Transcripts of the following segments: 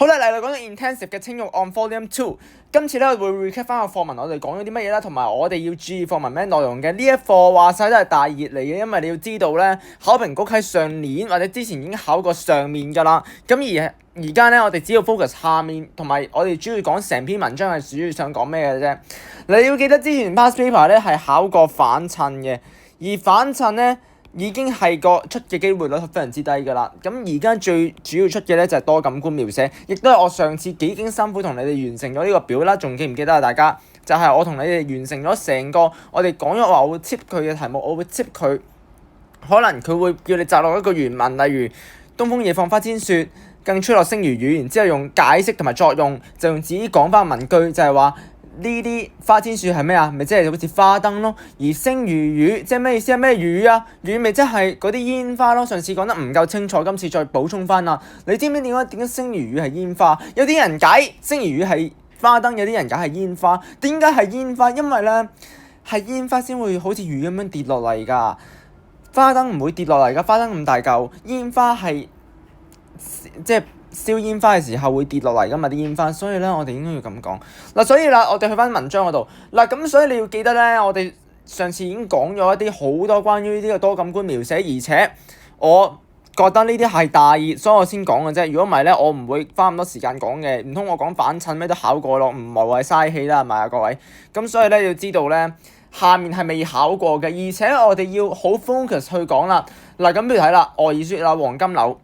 好啦，嚟到講到 intensive 嘅青玉案 Volume 2，今次咧會 recap 翻個課文，我哋講咗啲乜嘢啦，同埋我哋要注意課文咩內容嘅。呢一課話晒都係大熱嚟嘅，因為你要知道咧，考評局喺上年或者之前已經考過上面㗎啦。咁而家咧，我哋只要 focus 下面，同埋我哋主要講成篇文章係主要想講咩嘅啫。你要記得之前 past paper 咧係考過反襯嘅，而反襯咧，已經係個出嘅機會率非常之低㗎啦。咁而家最主要出嘅咧就係多感官描寫，亦都係我上次幾經辛苦同你哋完成咗呢個表啦。仲記唔記得啊？大家就係我同你哋完成咗成個我哋講咗話，我會 tip 佢嘅題目，我會 tip 佢，可能佢會叫你摘落一個原文，例如東風夜放花千雪，更吹落星如雨，然之後用解釋同埋作用，就用自己講翻文句，就係話。呢啲花千樹係咩啊？咪即係好似花燈咯。而星如雨即係咩意思啊？咩雨啊？雨咪即係嗰啲煙花咯。上次講得唔夠清楚，今次再補充翻啦。你知唔知點解星如雨係煙花？有啲人解星如雨係花燈，有啲人解係煙花。點解係煙花？因為咧係煙花先會好似雨咁樣跌落嚟㗎。花燈唔會跌落嚟㗎，花燈咁大嚿，煙花係即係。燒煙花嘅時候會跌落嚟㗎嘛啲煙花，所以咧我哋應該要咁講嗱。所以啦，我哋去翻文章嗰度嗱，咁所以你要記得咧，我哋上次已經講咗一啲好多關於呢個多感官描寫，而且我覺得呢啲係大熱，所以我先講嘅啫。如果唔係咧，我唔會花咁多時間講嘅。唔通我講反襯咩都考過咯？唔係話嘥氣啦，係咪啊各位？咁所以咧要知道咧，下面係未考過嘅，而且我哋要好 focus 去講啦。嗱，咁譬如睇啦，愛意雪啦，黃金柳。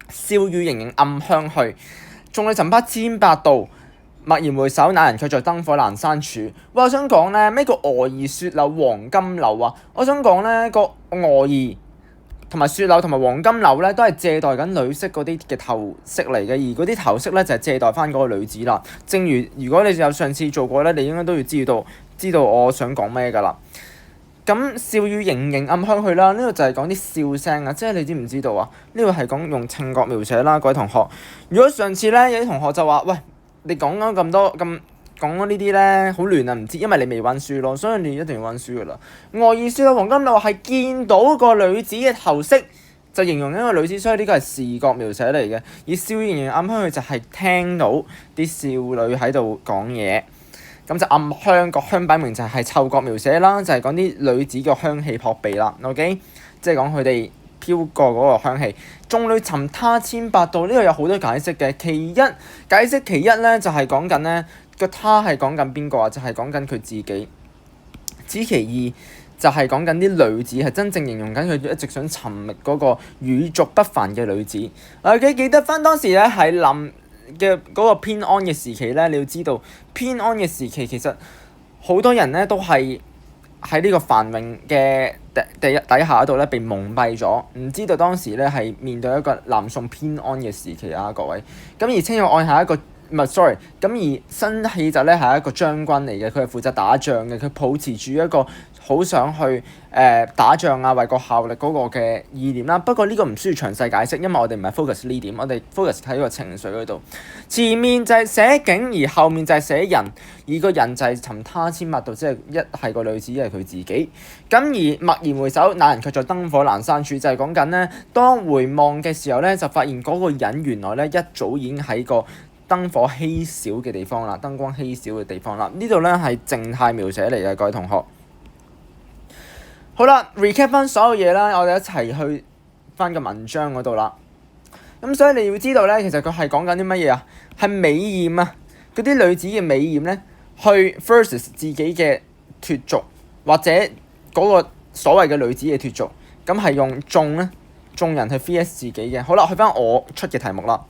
笑語盈盈暗香去，眾裏尋他千百度。驀然回首，那人卻在燈火闌珊處。我想講咧，咩叫鵝兒雪柳黃金柳啊？我想講咧，個鵝兒同埋雪柳同埋黃金柳咧，都係借代緊女色嗰啲嘅頭飾嚟嘅，而嗰啲頭飾咧就係借代翻嗰個女子啦。正如果你有上次做過咧，你應該都要知道我想講咩㗎啦。咁笑語盈盈暗香去啦，呢度就係講啲笑聲啊，即係你知唔知道啊？呢個係講用稱角描寫啦，各位同學。如果上次咧有啲同學就話：喂，你講咗咁多講咗呢啲咧，好亂啊，唔知，因為你未温書咯，所以你一定要温書噶啦。愛意雪柳黃金柳係見到個女子嘅頭飾，就形容一個女子，所以呢個係視覺描寫嚟嘅。而笑語盈盈暗香去就係聽到啲少女喺度講嘢。咁就暗香，個香擺明就係嗅覺描寫啦，就係講啲女子嘅香氣撲鼻啦。OK， 即係講佢哋飄過嗰個香氣。眾裏尋他千百度，呢個有好多解釋嘅。解釋其一咧，就係講緊咧個他係講緊邊個啊？就係講緊佢自己。指其二就係講緊啲女子係真正形容緊佢一直想尋覓嗰個與俗不凡嘅女子。OK， 記得翻當時咧係林嘅嗰個偏安嘅時期咧，你要知道偏安嘅時期其實好多人咧都係喺呢個繁榮嘅底下嗰度咧被蒙蔽咗，唔知道當時咧係面對一個南宋偏安嘅時期啊，各位。咁而青玉案係一個唔係 sorry，咁而辛棄疾咧係一個將軍嚟嘅，佢係負責打仗嘅，佢抱持住一個好想去打仗啊，為國效力嗰個嘅意念啦。不過呢個唔需要詳細解釋，因為我哋唔係 focus 呢點，我哋 focus 喺個情緒嗰度。前面就係寫景，而後面就係寫人，而個人就係尋他千百度，即係一係個女子，一係佢自己。咁而驀然回首，那人卻在燈火闌珊處，就係講緊咧，當回望嘅時候咧，就發現嗰個人原來咧一早已經喺個燈火稀少嘅地方啦，燈光稀少嘅地方啦。呢度咧係靜態描寫嚟嘅，各位同學。好啦 ，recap 翻所有嘢啦，我哋一齊去翻個文章嗰度啦。咁所以你要知道咧，其實佢係講緊啲乜嘢啊？係美豔啊！嗰啲女子嘅美豔咧，去 versus 自己嘅脫俗，或者嗰個所謂嘅女子嘅脫俗，咁係用眾人去 vs 自己嘅。好啦，去翻我出嘅題目啦。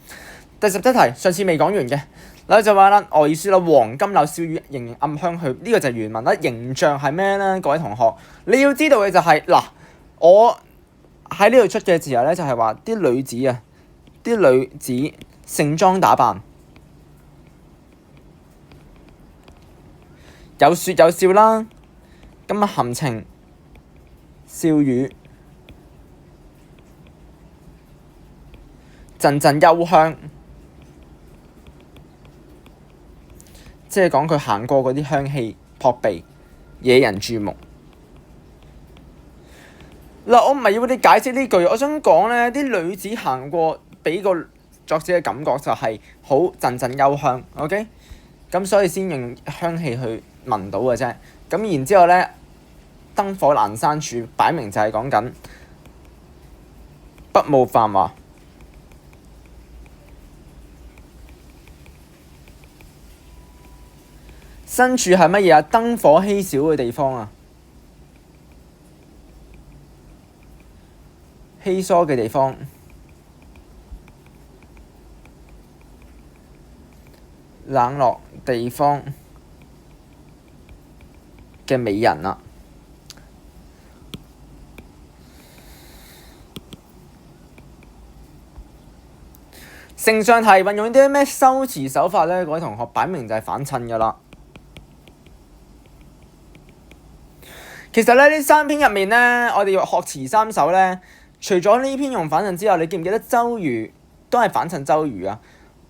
第17題，上次未講完嘅，嗱就話啦，愛意雪柳黃金柳，笑語盈盈暗香去。呢個就係原文啦。形象係咩咧？各位同學，你要知道嘅就係嗱，我喺呢度出嘅時候咧，就係話啲女子啊，啲女子盛裝打扮，有説有笑啦，咁啊含情笑語，陣陣幽香。即係講佢行過嗰啲香氣撲鼻，惹人注目。嗱，我唔係要你解釋呢句，我想講咧，啲女子行過俾個作者嘅感覺就係好陣陣幽香，OK，咁所以先用香氣去聞到嘅啫。咁然之後咧，燈火闌珊處擺明就係講緊不冒繁華。身處係乜嘢啊？燈火稀少嘅地方啊，稀疏嘅地方，冷落地方嘅美人啊。承上題運用啲咩修辭手法咧？各位同學擺明就係反襯㗎啦。其實咧，呢三篇入面咧，我哋要學詞三首咧，除咗呢篇用反襯之外，你記唔記得周瑜都係反襯周瑜啊？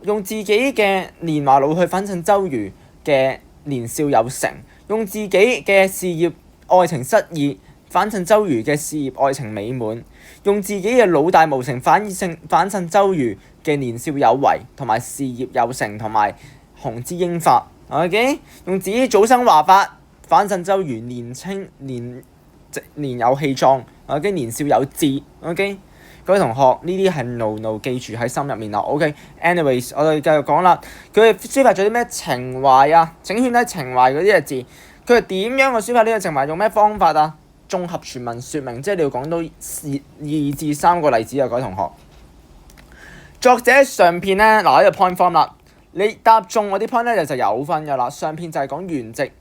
用自己嘅年華老去反襯周瑜嘅年少有成，用自己嘅事業愛情失意反襯周瑜嘅事業愛情美滿，用自己嘅老大無情反襯周瑜嘅年少有為同埋事業有成同埋雄姿英發。OK， 用自己早生華發反襯周瑜年青年有氣壯，OK， 年少有志。OK， 各位同學呢啲係牢記住喺心入面啦。OK，anyways，我哋繼續講啦。佢哋抒發咗啲咩情懷啊？請圈喺情懷嗰啲嘅字，佢係點樣去抒發呢個情懷？用咩方法啊？綜合全文説明，即係你要講到2至3個例子啊，各位同學。作者上篇咧，嗱呢個 point form 啦，你答中嗰啲 point 咧就有分㗎啦。上篇就係講原籍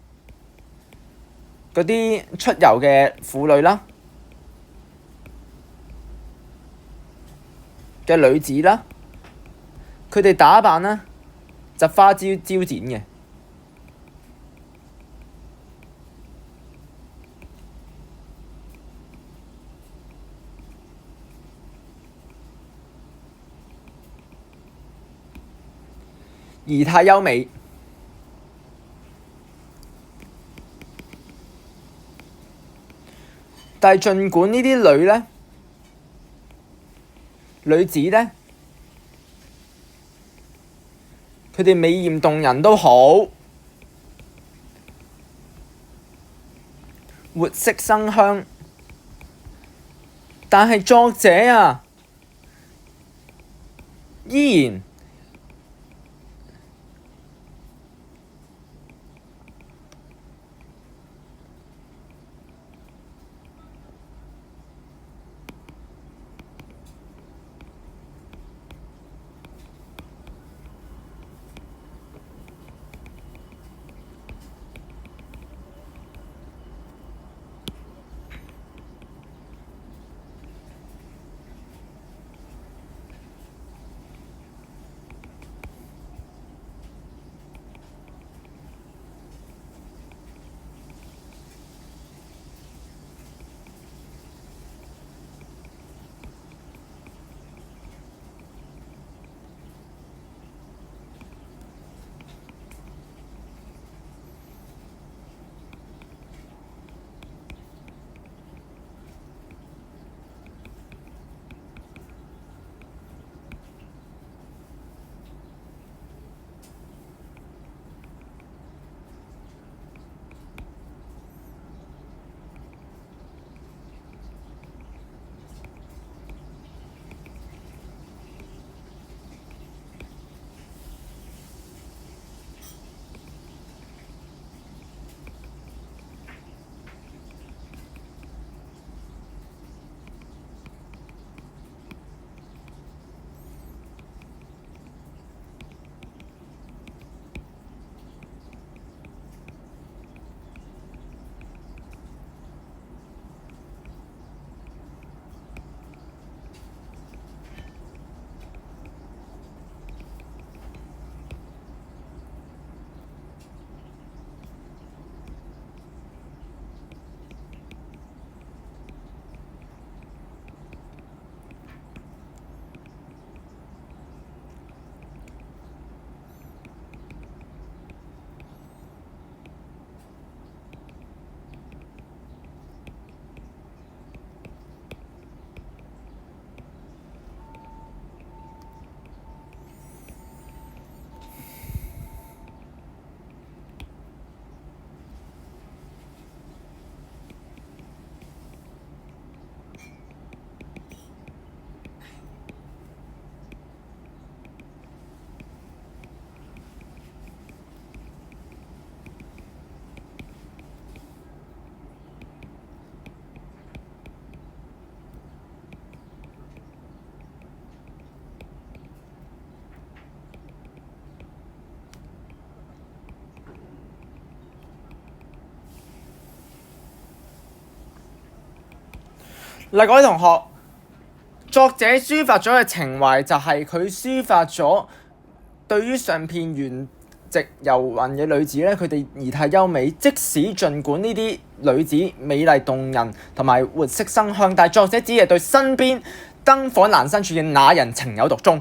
嗰啲出遊嘅婦女啦，嘅女子啦，佢哋打扮啦就花枝招展嘅。儀態優美，但係儘管呢啲女子咧，佢哋美豔動人都好，活色生香，但係作者啊，依然嗱，各位同學，作者抒發咗嘅情懷就係佢抒發咗對於上片原籍遊魂嘅女子咧，佢哋儀態優美，即使儘管呢啲女子美麗動人同埋活色生香，但係作者只係對身邊燈火闌珊處嘅那人情有獨鍾。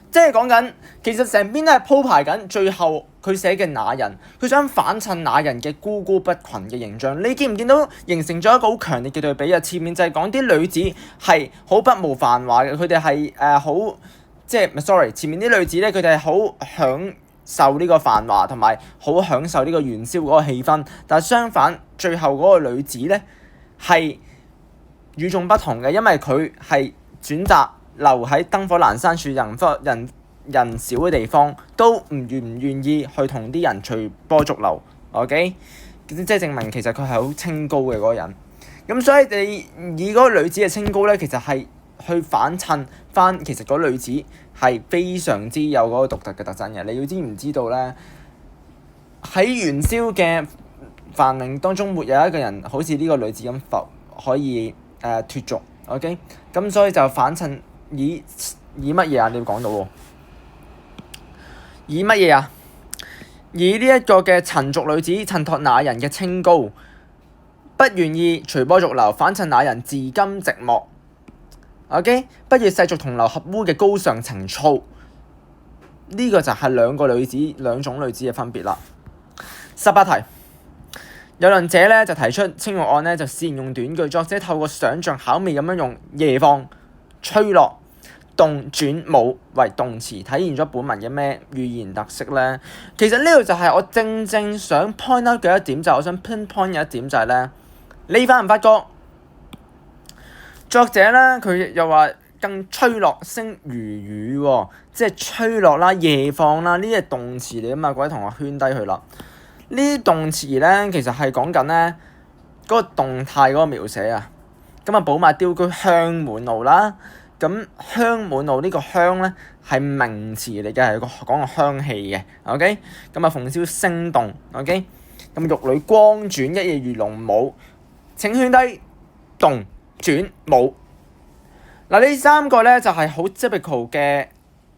即係講緊，其實成邊都係鋪排緊，最後佢寫嘅那人，佢想反襯那人嘅孤孤不群嘅形象。你見唔見到形成咗一個好強烈嘅對比啊？前面就係講啲女子係好不無繁華嘅，佢哋係好即係，sorry，前面啲女子咧，佢哋係好享受呢個繁華同埋好享受呢個元宵嗰個氣氛。但係相反，最後嗰個女子咧係與眾不同嘅，因為佢係選擇留喺燈火闌珊處人少嘅地方，都唔願意去同啲人隨波逐流。OK， 即係證明其實佢係好清高嘅嗰個人。咁所以你以嗰個女子嘅清高咧，其實係去反襯翻，其實嗰女子係非常之有嗰個獨特嘅特徵嘅。你要知唔知道咧？喺元宵嘅繁榮當中，沒有一個人好似呢個女子咁可以脫俗。OK， 咁所以就反襯以乜嘢啊？你要講到喎，以乜嘢啊？以呢一個嘅陳族女子襯托那人嘅清高，不願意隨波逐流，反襯那人自甘寂寞。OK， 不與世俗同流合污嘅高尚情操，呢個就係兩種女子嘅分別啦。18題，有論者咧就提出青玉案咧就善用短句，作者透過想像巧妙咁樣用夜放、吹落、動、轉、舞為動詞，體現咗本文嘅咩語言特色咧？其實呢度就係我正想 point out 嘅一點，就係我想 pinpoint 嘅一點就係咧，你發唔發覺作者咧佢又話更吹落聲如雨喎，即係吹落啦、夜放啦，呢啲係動詞嚟啊嘛，各位同學圈低佢啦。呢啲動詞咧其實係講緊咧嗰個動態嗰個描寫啊。咁啊，寶馬雕車香滿路啦。咁香滿路呢個香咧係名詞嚟嘅，係講個香氣嘅。OK， 咁啊，鳳簫聲動。OK， 咁玉女光轉，一夜魚龍舞。請圈低動轉舞。嗱，呢三個咧就係好 typical 嘅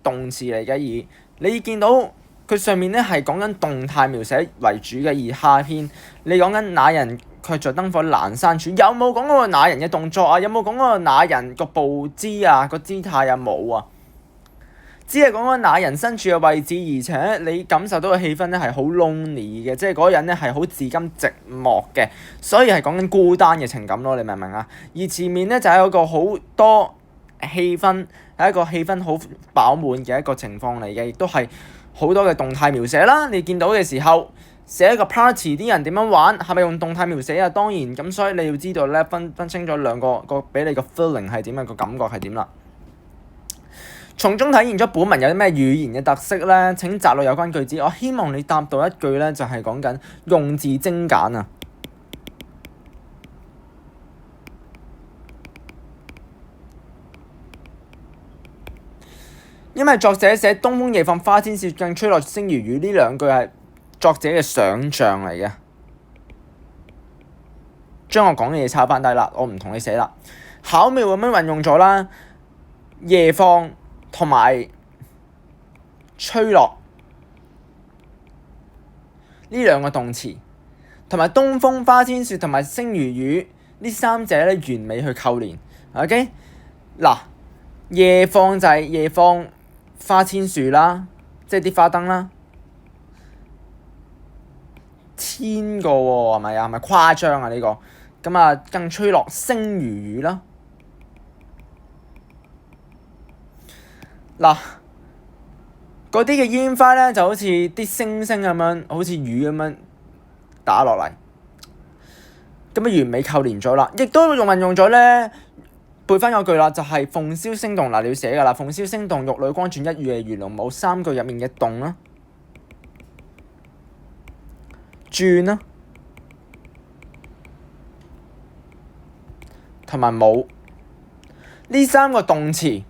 動詞嚟嘅，而你見到佢上面咧係講緊動態描寫為主嘅，而下篇你講緊那人卻在燈火闌珊處，有冇講嗰個那人嘅動作啊？有冇講嗰個那人個步姿啊？個姿態啊？冇啊！只係講緊那人身處嘅位置，而且你感受到嘅氣氛咧係好 lonely 嘅，即係嗰個人咧係好自甘寂寞嘅，所以係講緊孤單嘅情感咯。你明唔明啊？而前面咧就係一個好多氣氛，係一個氣氛好飽滿嘅一個情況嚟嘅，亦都係好多嘅動態描寫啦。你見到嘅時候，寫一個 party 啲人點樣玩，係咪用動態描寫啊？當然咁，所以你要知道咧，分清咗兩個俾你個 feeling 係點啊，個感覺係點啦。從中體現咗本文有啲咩語言嘅特色咧？請摘錄有關句子。我希望你答到一句咧，就係講緊用字精簡啊。因為作者寫東風夜放花千雪更吹落星如雨呢兩句係作者嘅想像嚟嘅，將我講嘅嘢抄翻低啦，我唔同你寫啦，巧妙咁樣運用咗啦，夜放同埋吹落呢兩個動詞，同埋東風花千雪同埋星如雨呢三者咧完美去扣連。OK， 嗱，夜放就係夜放花千樹啦，即係啲花燈啦，千個喎，係咪啊？係咪誇張啊？呢個咁啊，更吹落星如雨啦。嗱，嗰啲嘅煙花咧就好似啲星星咁樣，好似雨咁樣打落嚟，咁啊完美扣連咗啦，亦都運用咗咧。背翻嗰句啦，就係鳳簫聲動嗱，你要寫噶啦。鳳簫聲動，玉女光轉，一夜魚龍舞，三句入面嘅動啦、轉啦，同埋舞呢三個動詞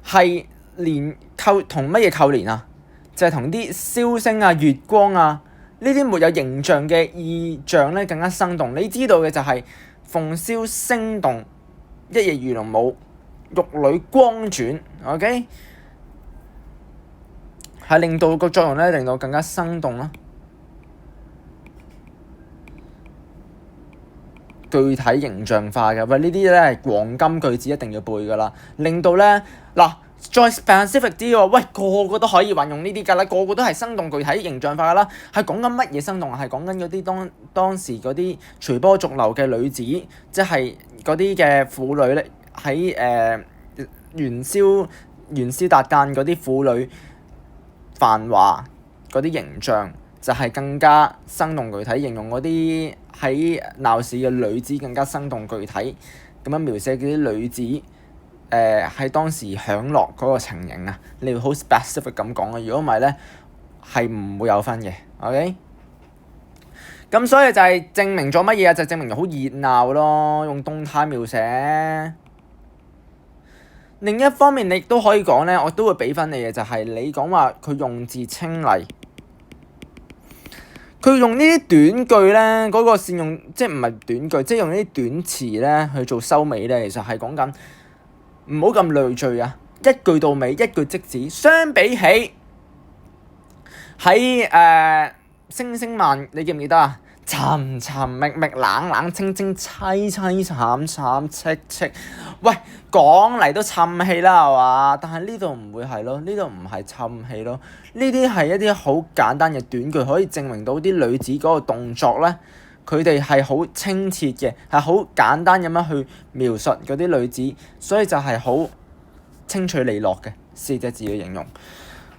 係同乜嘢扣連啊？就係同啲簫聲啊、月光啊呢啲沒有形象嘅意象咧更加生動。你知道嘅就係鳳簫聲動。一夜魚龍舞，玉女光轉 ，OK， 係令到個作用咧，令到更加生動啦。具體形象化嘅，喂，呢啲咧係黃金句子一定要背㗎啦，令到咧嗱再 specific 啲喎，喂，個個都可以運用呢啲㗎啦，個個都係生動具體形象化㗎啦，係講緊乜嘢生動啊？係講緊嗰啲當時嗰啲隨波逐流嘅女子，即係嗰啲嘅婦女咧，喺元宵大間嗰啲婦女繁華嗰啲形象，就係更加生動具體，形容嗰啲喺鬧市嘅女子更加生動具體，咁樣描寫嗰啲女子喺當時享樂嗰個情形啊，你要好 specific 咁講啊，如果唔係咧係唔會有分嘅 ，OK？ 咁所以就係證明咗乜嘢啊？就證明好熱鬧咯，用動態描寫。另一方面，你亦都可以講咧，我都會俾分你嘅，就係你講話佢用字清麗。佢用呢啲短句咧，嗰個善用即係唔係短句，即係用呢啲短詞咧去做收尾咧，其實係講緊唔好咁累贅啊！一句到尾，一句即止。相比起喺星星漫，你記唔記得啊？尋尋覓覓，冷冷清清，凄凄慘慘戚戚。喂，講嚟都氹氣啦，係嘛？但係呢度唔會係咯，呢度唔係氹氣咯。呢啲係一啲好簡單嘅短句，可以證明到啲女子嗰個動作咧，佢哋係好清澈嘅，係好簡單咁樣去描述嗰啲女子，所以就係好清脆利落嘅4隻字嘅形容，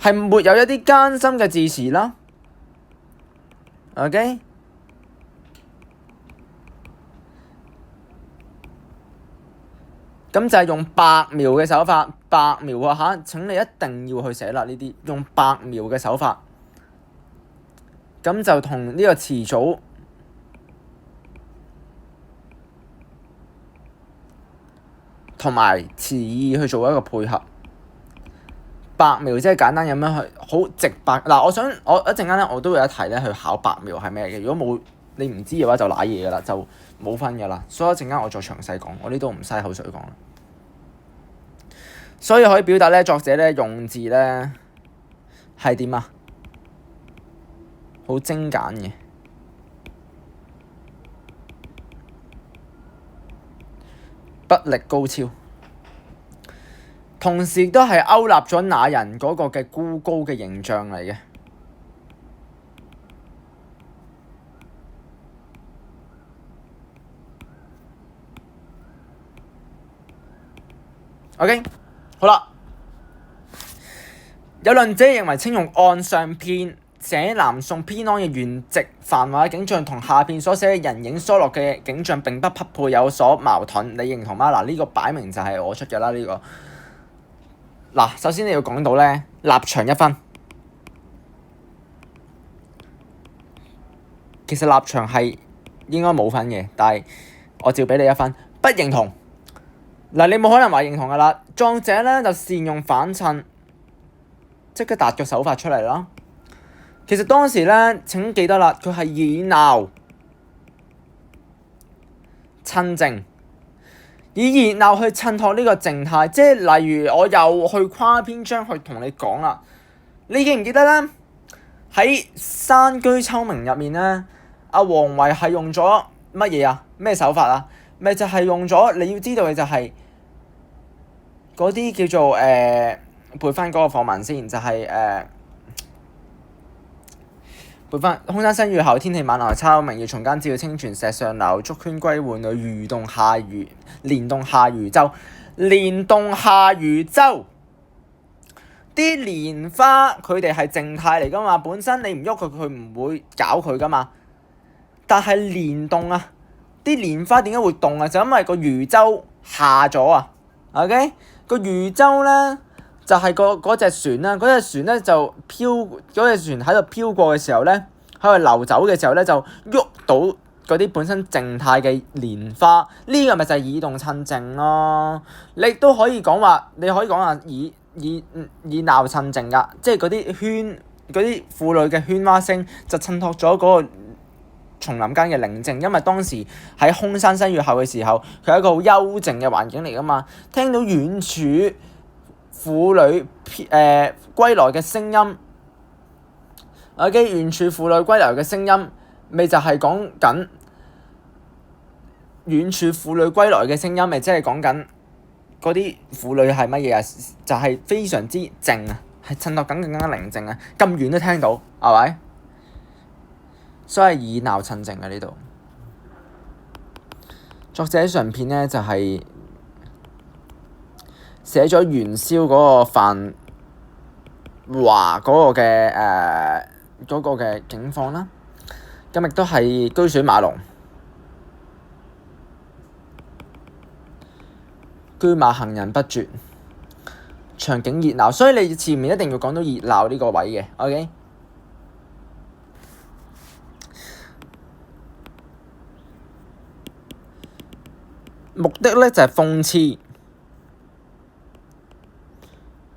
係沒有一啲艱辛嘅字詞啦。OK？咁就係用白描嘅手法，白描啊嚇！請你一定要去寫啦，呢啲用白描嘅手法，咁就同呢個詞組同埋詞意去做一個配合。白描即係簡單咁樣去好直白嗱，我一陣間咧，我都會有一題咧去考白描係咩嘅。如果冇你唔知嘅話，就瀨嘢㗎啦，就冇分㗎啦。所以一陣間我再詳細講，我呢度唔嘥口水講啦。所以可以表達咧，作者咧用字咧係點啊？好精簡嘅，筆力高超，同時都係勾勒咗那人嗰個嘅孤高嘅形象嚟嘅。OK， 好啦。有論者認為，青玉案上片寫南宋偏安嘅原籍繁華嘅景象，同下片所寫嘅人影疏落嘅景象並不匹配，有所矛盾。你認同嗎？嗱，呢個擺明就係我出嘅啦。呢個嗱，首先你要講到咧，立場1分。其實立場係應該冇分嘅，但係我照俾你1分。不認同。嗱，你冇可能話認同㗎啦。作者咧就善用反襯，即刻達個手法出嚟啦。其實當時咧，請記得啦，佢係以鬧襯靜，以熱鬧去襯托呢個靜態。即係例如，我又去跨篇章去同你講啦。你記唔記得咧？喺山居秋暝入面咧，阿王維係用咗乜嘢啊？咩手法啊？咪就係用咗你要知道嘅就係嗰啲叫做背翻嗰個課文先，就係背翻空山新雨後，天氣晚來秋，明月松間照，清泉石上流，竹喧歸浣女，蓮動下漁舟。蓮動下漁舟，啲蓮花佢哋係靜態嚟噶嘛，本身你唔喐佢，佢唔會搞佢噶嘛。但係蓮動啊，啲蓮花點解會動啊？就因為個漁舟下咗啊。OK， 個漁舟咧就係嗰隻船啦，嗰隻船咧就嗰隻船喺度飄過嘅時候咧，喺度流走嘅時候咧就喐到嗰啲本身靜態嘅蓮花，呢個咪就係以動襯靜咯。你都可以講話，你可以講話以鬧襯靜噶，即係嗰啲婦女嘅喧嘩聲就襯托咗嗰個叢林間嘅寧靜，因為當時喺空山新月後嘅時候，佢係一個好幽靜嘅環境嚟噶嘛。聽到遠處婦女歸來嘅聲音，OK， 遠處婦女歸來嘅聲音，咪就係講緊遠處婦女歸來嘅聲音，咪即係講緊嗰啲婦女係乜嘢啊？就係非常之靜啊，係襯托緊更加寧靜啊，咁遠都聽到，係咪？所以以鬧襯靜啊呢度。作者上篇咧就係寫咗元宵嗰個繁華嗰個嘅境況啦，咁亦都係車水馬龍、車馬行人不絕，場景熱鬧，所以你前面一定要講到熱鬧呢個位嘅 ，OK？ 目的咧就係諷刺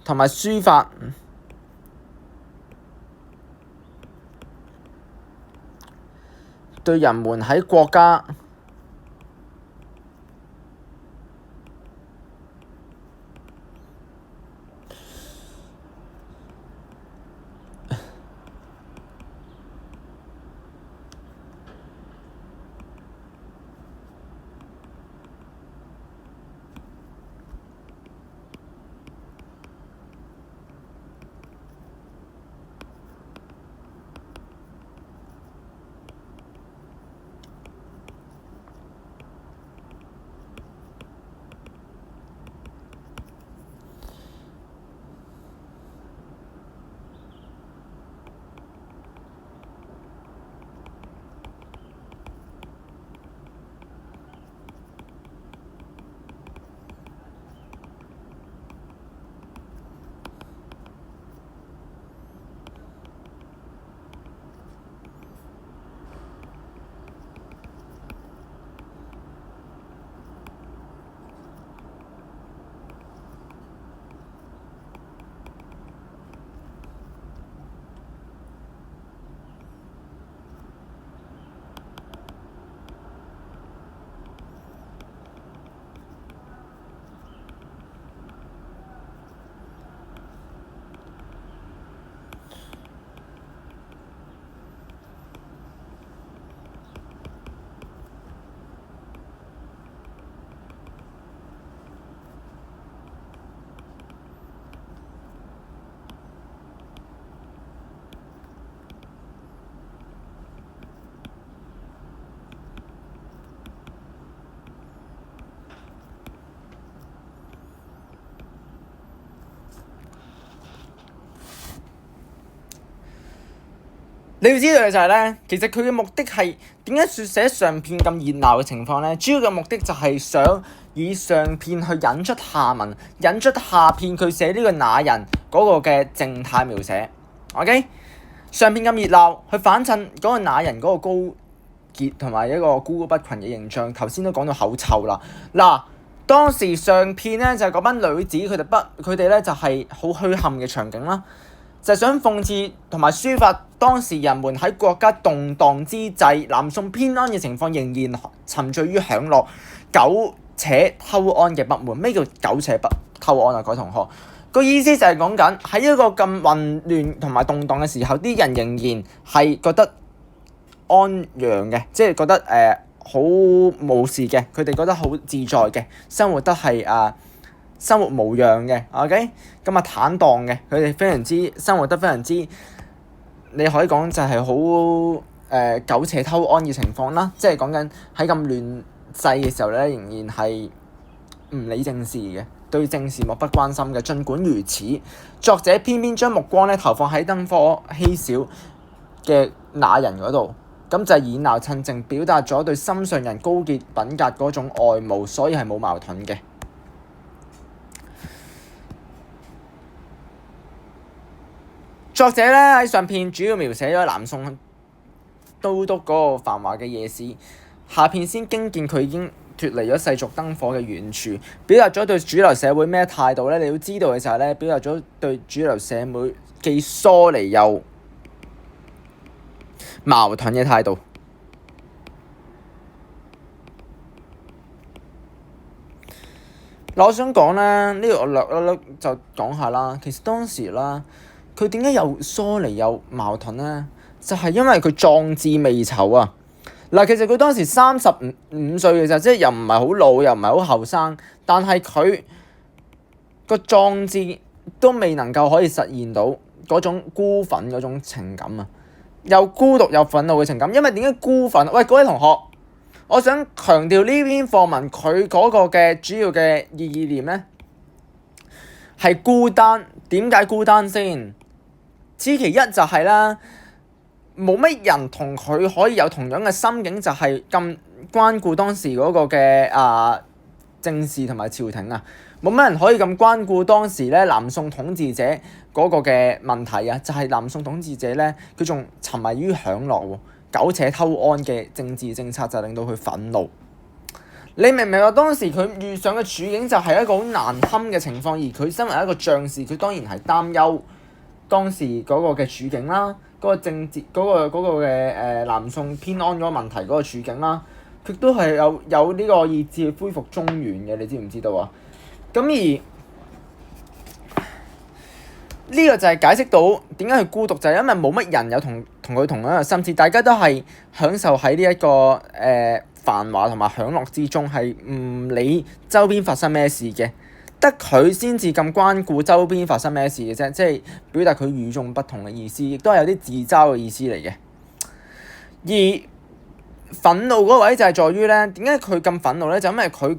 同埋抒發對人們喺國家你要知道嘅就係咧，其實佢嘅目的係點解説寫上片咁熱鬧嘅情況咧？主要嘅目的就係想以上片去引出下文，引出下片佢寫呢個那人嗰個嘅靜態描寫。OK， 上片咁熱鬧，去反襯嗰個那人嗰個高潔同埋一個孤孤不群嘅形象。頭先都講到口臭啦。嗱，當時上片咧就係嗰班女子，佢哋咧就係好虛憾嘅場景啦。就係想諷刺同埋抒發當時人們喺國家動盪之際，南宋偏安嘅情況仍然沉醉於享樂，苟且偷安嘅不滿。咩叫苟且偷安啊？各位同學，個意思就係講緊喺一個咁混亂同埋動盪嘅時候，啲人仍然係覺得安詳嘅，即係覺得好冇事嘅，佢哋覺得好自在嘅，生活得係生活無恙嘅 ，OK， 咁坦蕩嘅，佢哋非常之生活得非常之，你可以講就係好苟且偷安嘅情況啦，即係講緊喺咁亂世嘅時候咧，仍然係唔理政事嘅，對政事漠不關心嘅。儘管如此，作者偏偏將目光咧投放喺燈火稀少嘅那人嗰度，咁就係以鬧襯靜，表達咗對心上人高潔品格嗰種愛慕，所以係冇矛盾嘅。作者咧喺上片主要描寫咗南宋都督嗰個繁華嘅夜市，下片先驚見佢已經脫離咗世俗燈火嘅遠處，表達咗對主流社會咩態度咧？你要知道嘅就係咧，表達咗對主流社會既疏離又矛盾嘅態度。嗱，我想講咧，呢個我略就講下啦。其實當時啦，佢點解又疏離又矛盾咧？就係因為佢壯志未酬啊！嗱，其實佢當時35歲嘅時候，即係又唔係好老，又唔係好後生，但係佢個壯志都未能夠可以實現到嗰種孤憤嗰種情感啊，又孤獨又憤怒嘅情感。因為點解孤憤？喂，各位同學，我想強調呢篇課文佢嗰個嘅主要嘅意念咧，係孤單。點解孤單先？此其一就係啦，冇乜人同佢可以有同樣嘅心境，就係咁關顧當時嗰個嘅政事同埋朝廷啊。冇乜人可以咁關顧當時咧南宋統治者嗰個嘅問題啊，就係南宋統治者咧，佢仲沉迷於享樂喎，苟且偷安嘅政治政策就令到佢憤怒。你明唔明啊？當時佢遇上嘅處境就係一個好難堪嘅情況，而佢身為一個將士，佢當然係擔憂當時嗰個嘅處境啦，嗰個政治嗰個嘅南宋偏安嗰個問題嗰個處境啦，佢都係有呢個意志去恢復中原嘅，你知唔知道啊？咁而呢個就係解釋到點解佢孤獨，就係因為冇乜人有同佢同樣嘅心志，大家都係享受喺呢一個繁華同埋享樂之中，係唔理周邊發生咩事嘅，得佢先至咁關顧周邊發生咩事嘅啫，即係表達佢與眾不同嘅意思，亦都係有啲自嘲嘅意思嚟嘅。而憤怒嗰位就係在於咧，點解佢咁憤怒咧？就因為佢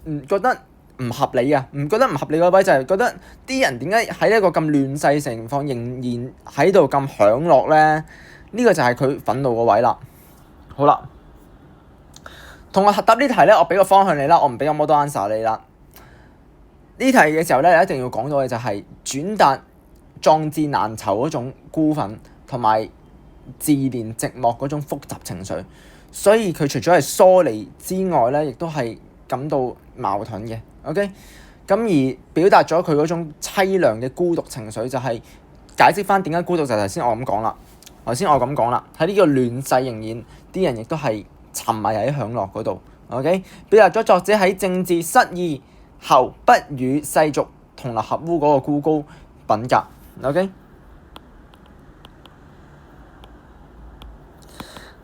唔覺得唔合理啊，唔覺得唔合理嗰位就係覺得啲人點解喺一個咁亂世情況仍然喺度咁享樂咧？呢個就係佢憤怒嗰位啦。好啦，同我核答呢題咧，我俾個方向你啦，我唔俾咁多 answer 你啦。呢題嘅時候咧，你一定要講到嘅就係轉達壯志難酬嗰種孤憤同埋自憐寂寞嗰種複雜情緒，所以佢除咗係疏離之外咧，亦都係感到矛盾嘅。OK， 咁而表達咗佢嗰種凄涼嘅孤獨情緒，就係解釋翻點解孤獨，就係頭先我咁講啦。喺呢個亂世仍然啲人亦都係沉迷喺享樂嗰度。OK， 表達咗作者喺政治失意後不與世俗同流合污嗰個孤高品格。OK，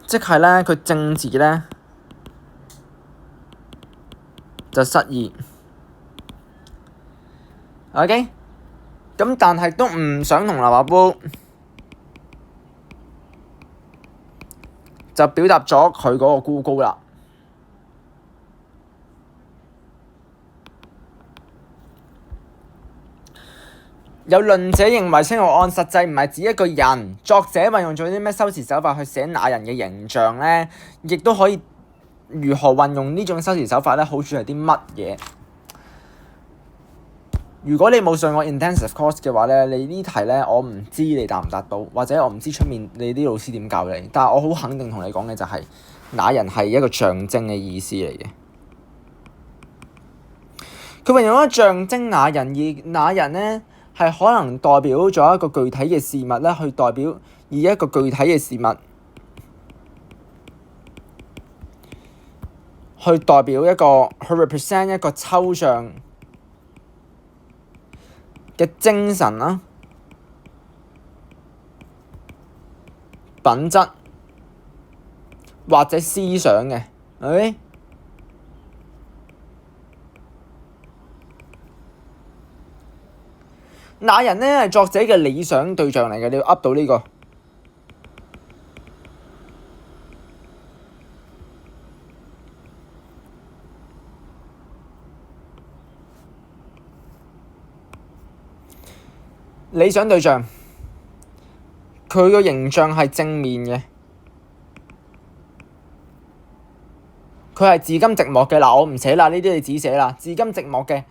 即係咧佢政治咧就失意。OK， 咁但係都唔想同流合污，就表達咗佢嗰個孤高啦。有論者認為青玉案實際唔係指一個人，作者運用咗啲咩修辭手法去寫那人嘅形象咧，亦都可以如何運用呢種修辭手法咧？好處係啲乜嘢？如果你冇上過 intensive course 嘅話咧，你呢題咧我唔知你答唔答到，或者我唔知出面你啲老師點教你，但係我好肯定同你講嘅就係那人係一個象徵嘅意思嚟嘅。佢運用咗象徵那人，而那人咧係可能代表咗一個具體嘅事物咧，去代表以一個具體嘅事物去代表一個去 represent 一個抽象嘅精神啦、品質或者思想嘅，OK？那人咧係作者嘅理想對象嚟嘅，你要噏到呢個。理想對象，佢個形象係正面嘅，佢係至今寂寞嘅。嗱，我唔寫啦，呢啲你自己寫啦。至今寂寞嘅，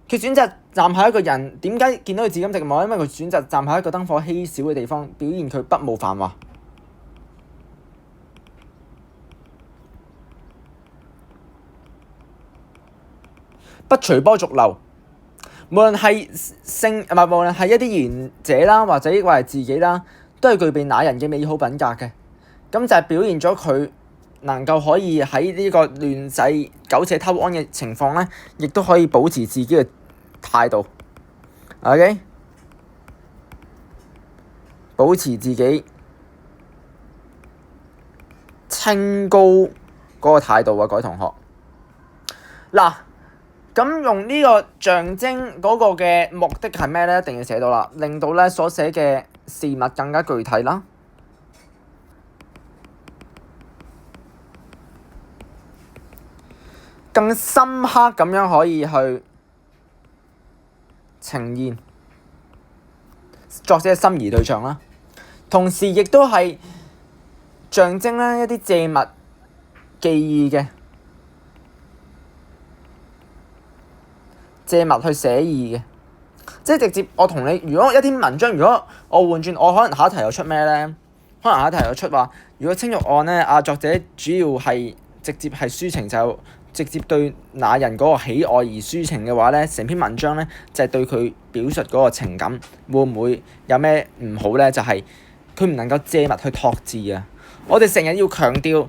佢選擇站喺一個人，點解見到佢至今寂寞？因為佢選擇站喺一個燈火稀少嘅地方，表現佢不慕繁華，不隨波逐流。無論係無論係一啲賢者啦，或者係自己啦，都係具備那人嘅美好品格嘅。咁就係表現咗佢能夠可以喺呢個亂世苟且偷安嘅情況咧，亦都可以保持自己嘅態度。OK， 保持自己清高嗰個態度啊，各位同學。嗱，咁用呢個象徵嗰個嘅目的係咩咧？一定要寫到啦，令到咧所寫嘅事物更加具體啦，更深刻咁樣可以去呈現作者嘅心儀對象啦。同時亦都係象徵咧一啲借物寄意嘅，借物去寫意嘅，即係直接我同你，如果一篇文章，如果我換轉，我可能下一題又出咩咧？可能下一題又出話，如果青玉案咧，作者主要係直接係抒情，就直接對那人嗰個喜愛而抒情嘅話咧，成篇文章咧就係對佢表述嗰個情感，會唔會有咩唔好咧？就係佢唔能夠借物去託字啊！我哋成日要強調，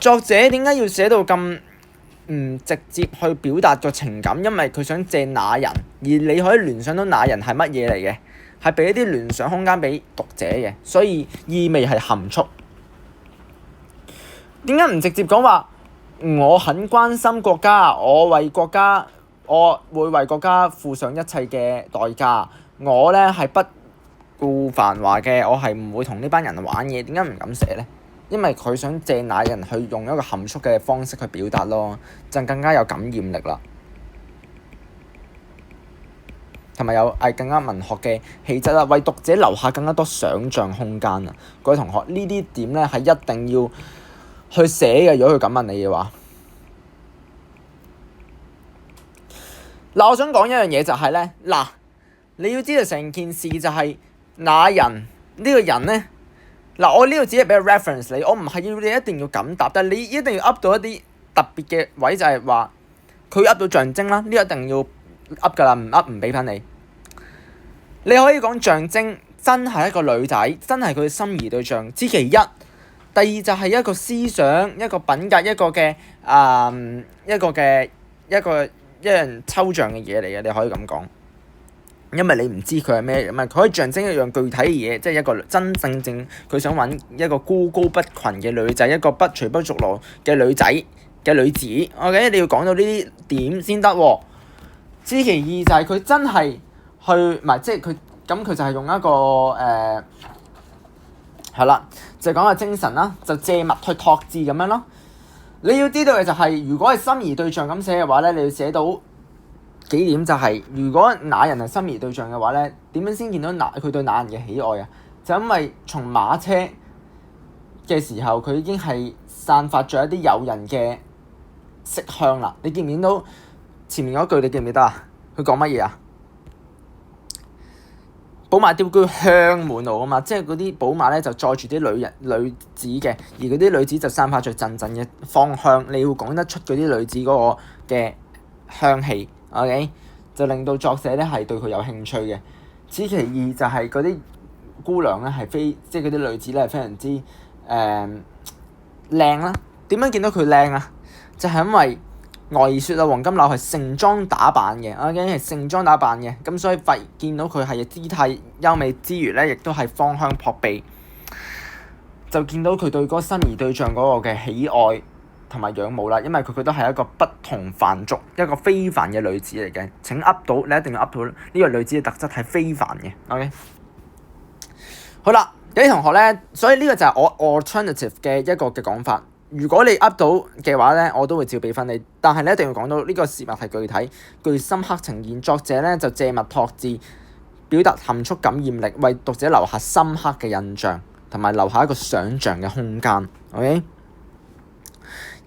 作者點解要寫到咁唔直接去表達個情感？因為佢想借那人，而你可以聯想到那人係乜嘢嚟嘅，係俾一啲聯想空間俾讀者嘅，所以意味係含蓄。點解唔直接講話我很關心國家，我會為國家付上一切嘅代價，我咧係不顧繁華嘅，我係唔會同呢班人玩嘢。點解唔敢寫咧？因為佢想借那人去用一個含蓄嘅方式去表達咯，就更加有感染力啦，同埋有更加文學嘅氣質啦，為讀者留下更加多想像空間啊！各位同學，呢啲點咧係一定要去寫嘅。如果佢咁問你嘅話，我想講一樣嘢就係咧，你要知道成件事就係那人呢個人咧。我呢度只係俾個 reference 你，我唔係要你一定要咁答，但係你一定要噏到一啲特別嘅位，就係話佢噏到象徵啦，呢個一定要噏㗎啦，唔噏唔俾返你。你可以講象徵真係一個女仔，真係佢嘅心儀對象，知其一。第二就係一個思想、一個品格、一樣抽象嘅嘢嚟嘅，你可以咁講。因為你唔知佢係咩，佢可以象徵一樣具體嘅嘢，即係一個真正佢想揾一個孤高不群嘅女仔，一個不隨波逐流嘅女子。OK， 你要講到呢啲點先得喎。知其二就係佢真係去，唔係即係佢咁，佢就係用一個係啦，就講個精神啦，就借物去託字咁樣咯。你要知道嘅就係，如果係心儀對象咁寫嘅話咧，你要寫到幾點就係，如果那人係心儀對象嘅話咧，點樣先見到佢對那人嘅喜愛啊？就因為從馬車嘅時候，佢已經係散發咗一啲誘人嘅色香啦。你見唔見到前面嗰句？你記唔記得啊？佢講乜嘢啊？寶馬雕車香滿路啊嘛，即係嗰啲寶馬咧就載住啲女子嘅，而嗰啲女子就散發着陣陣嘅芳香。你要講得出嗰啲女子嗰個嘅香氣。OK， 就令到作者咧係對佢有興趣嘅。此其二就係嗰啲姑娘咧係即係嗰啲女子咧係非常之靚啦。點樣見到佢靚啊？就係因為外兒説黃金柳係盛裝打扮嘅，OK 係盛裝打扮嘅，咁所以見到佢係姿態優美之餘咧，亦都係芳香撲鼻，就見到佢對嗰個心儀對象嗰個嘅喜愛同埋仰慕啦，因為佢覺得係一個不同凡俗、一個非凡嘅女子嚟嘅。請噏到，你一定要噏到呢個女子嘅特質係非凡嘅。OK， 好啦，有啲同學咧，所以呢個就係我 alternative 嘅一個嘅講法。如果你噏到嘅話咧，我都會照俾分你。但係你一定要講到呢個事物係具體、具深刻呈現。作者咧就借物託字，表達含蓄感染力，為讀者留下深刻嘅印象，同埋留下一個想像嘅空間。OK。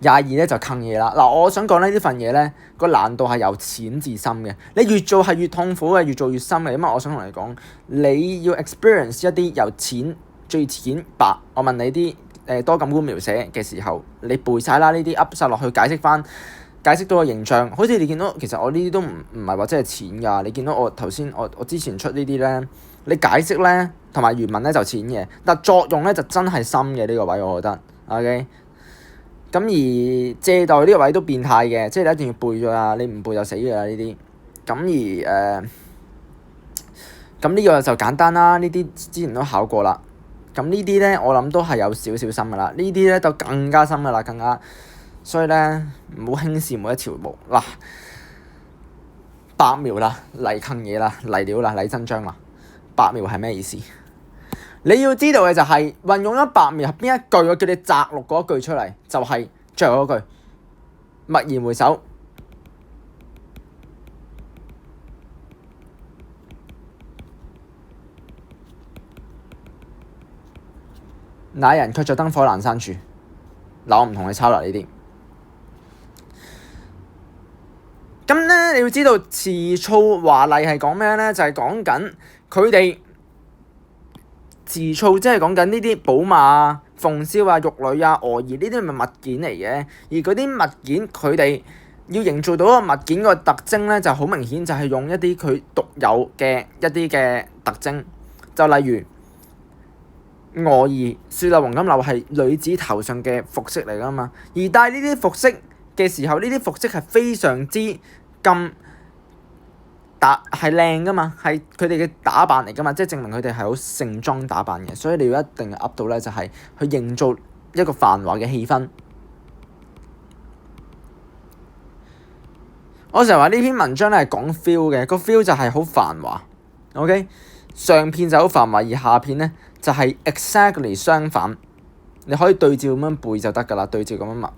22咧就坑嘢啦。我想講呢份嘢咧個難度係由淺至深嘅，你越做係越痛苦嘅，越做越深嘅。因為我想同你講，你要 experience 一啲由淺最淺白。我問你啲多感官描寫嘅時候，你背晒啦，呢啲噏晒落去解釋到個形象。好似你見到，其實我呢啲都唔係話真係淺㗎。你見到我頭先我之前出呢啲咧，你解釋咧同埋原文咧就淺嘅，但作用咧就真係深嘅呢個位，我覺得。OK。咁而借代呢個位都變態嘅，即係你一定要背咗啊！你唔背就死㗎啦呢啲。咁咁呢個就簡單啦，呢啲之前都考過啦。咁呢啲咧，我諗都係有少少深㗎啦。呢啲咧就更加深㗎啦，更加。所以咧，唔好輕視每一條路嗱。白描啦，嚟近嘢啦，嚟料啦，嚟真章啦。白描係咩意思？你要知道嘅就係運用咗白描係邊一句，我叫你摘錄嗰一句出嚟，就係最後嗰句，驀然回首，那人卻在燈火闌珊處。嗱，我唔同你抄啦呢啲。咁咧，你要知道詞藻華麗係講咩咧？就係講緊佢哋詞藻，即係講緊呢啲寶馬啊、鳳簫啊、玉女啊、蛾兒呢啲咪物件嚟嘅。而嗰啲物件，佢哋要營造到個物件個特徵咧，就好明顯就係用一啲佢獨有嘅一啲嘅特徵。就例如蛾兒、雪柳、黃金柳係女子頭上嘅服飾嚟㗎嘛，而戴呢啲服飾嘅時候，呢啲服飾係非常之咁係靚㗎嘛，係佢哋嘅打扮嚟㗎嘛，即係證明佢哋係好盛裝打扮嘅，所以你要一定噏到咧，就係去營造一個繁華嘅氣氛。我成日話呢篇文章咧係講 feel 嘅，個 feel 就係好繁華。OK， 上片就好繁華，而下片咧就係 exactly 相反。你可以對照咁樣背就得㗎啦，對照咁樣默。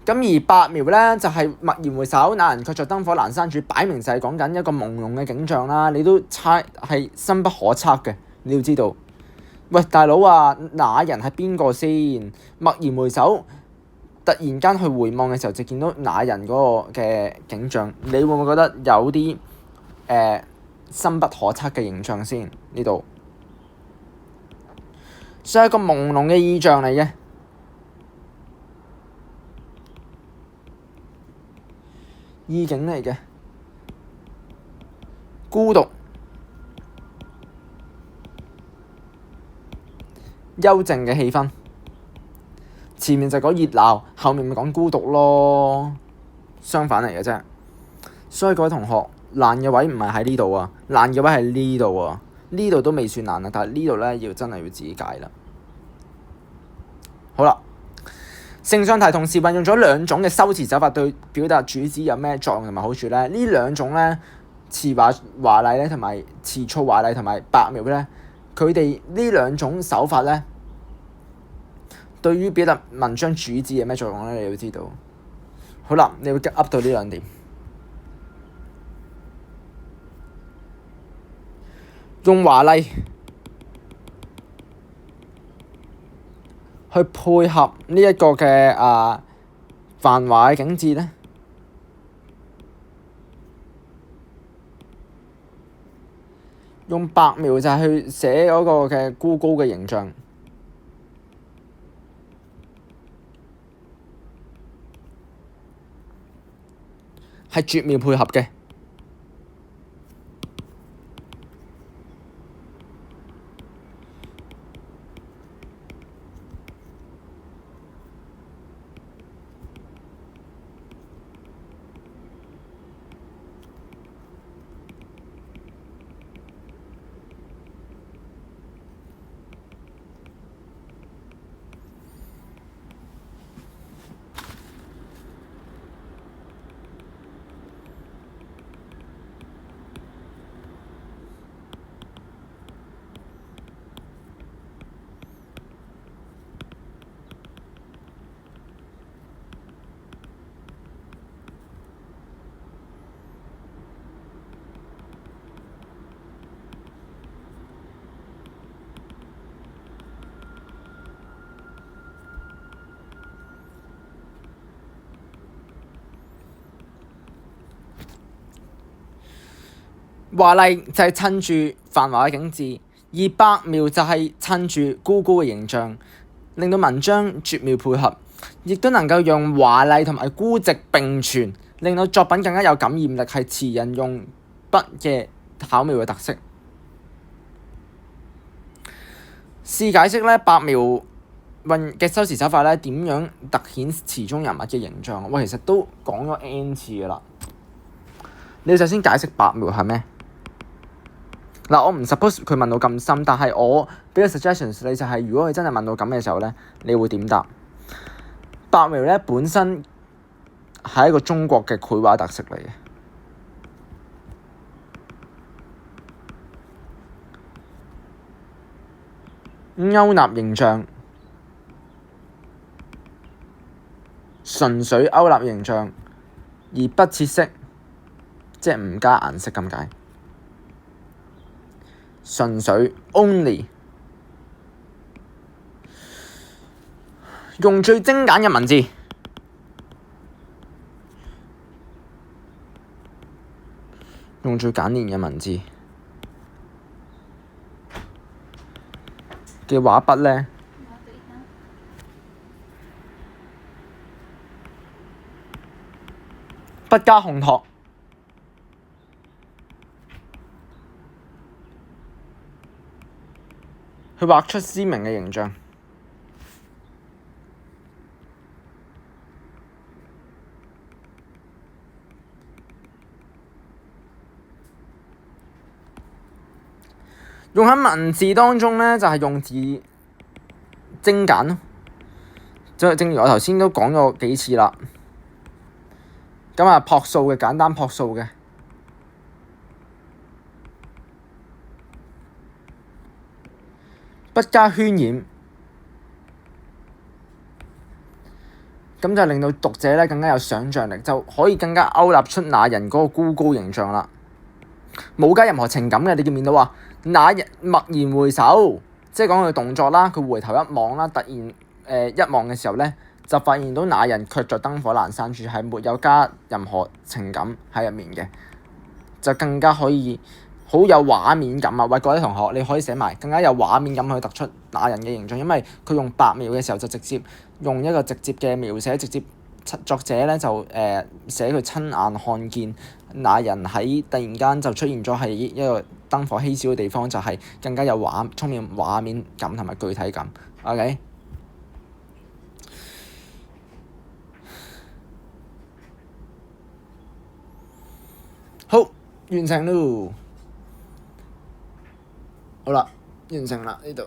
咁而白描咧就係驀然回首，那人卻在燈火闌珊處，擺明就係講緊一個朦朧嘅景象啦。你都猜係深不可測嘅，你要知道。喂，大佬啊，那人係邊個先？驀然回首，突然間去回望嘅時候，就見到那人嗰個嘅景象，你會唔會覺得有啲深不可測嘅形象先？呢度，所以係一個朦朧嘅意象嚟嘅。意境嚟嘅，孤獨、幽靜嘅氣氛。前面就講熱鬧，後面咪講孤獨咯，相反嚟嘅啫。所以各位同學，難嘅位唔係喺呢度啊，難嘅位係呢度啊，呢度都未算難啊，但係呢度咧真係要自己解啦。好啦。承上題同時運用咗兩種嘅修辭手法對表達主旨有咩作用同埋好處咧？呢兩種咧，詞華麗咧，同埋詞藻華麗同埋白描咧，佢哋呢兩種手法咧，對於表達文章主旨有咩作用咧？你要知道。好啦，你會噏到呢兩點，用華麗去配合呢一個嘅繁華嘅景緻咧，用白描就係去寫嗰個嘅孤高嘅形象，係絕妙配合嘅。華麗就係襯住繁華嘅景緻，而白描就係襯住孤高嘅形象，令到文章絕妙配合，亦都能夠讓華麗同埋孤寂並存，令到作品更加有感染力，係詞人用筆嘅巧妙嘅特色。試解釋咧，白描嘅修辭手法咧，點樣突顯詞中人物嘅形象？喂，其實都講咗 N 次噶啦。你要首先解釋白描係咩？嗱，我唔 suppose 佢問到咁深，但係我俾個 suggestions 你就係，如果佢真係問到咁嘅時候咧，你會點答？白描咧本身係一個中國嘅繪畫特色嚟嘅。勾勒形象，純粹勾勒形象，而不設色，即係唔加顏色咁解。純粹 only 用最精簡嘅文字，用最簡練嘅文字嘅畫筆咧，不加烘托，去畫出鮮明嘅形象。用喺文字當中咧，就係用字精簡咯。正如我頭先都講咗幾次啦。咁啊，樸素嘅，簡單樸素嘅，不加渲染，咁就令到讀者咧更加有想像力，就可以更加勾勒出那人嗰個孤高形象啦。冇加任何情感嘅，你見唔見到啊？那人默然回首，即係講佢動作啦，佢回頭一望啦，突然一望嘅時候咧，就發現到那人卻在燈火闌珊處，係沒有加任何情感喺入面嘅，就更加可以好有畫面感啊！喂，各位同學，你可以寫埋更加有畫面感去突出那人嘅形象，因為佢用白描嘅時候就直接用一個直接嘅描寫，直接作者咧就寫佢親眼看見那人喺突然間就出現咗喺一個燈火稀少嘅地方，就係更加有充滿畫面感同埋具體感。OK， 好，完成咯。好啦，完成啦呢度。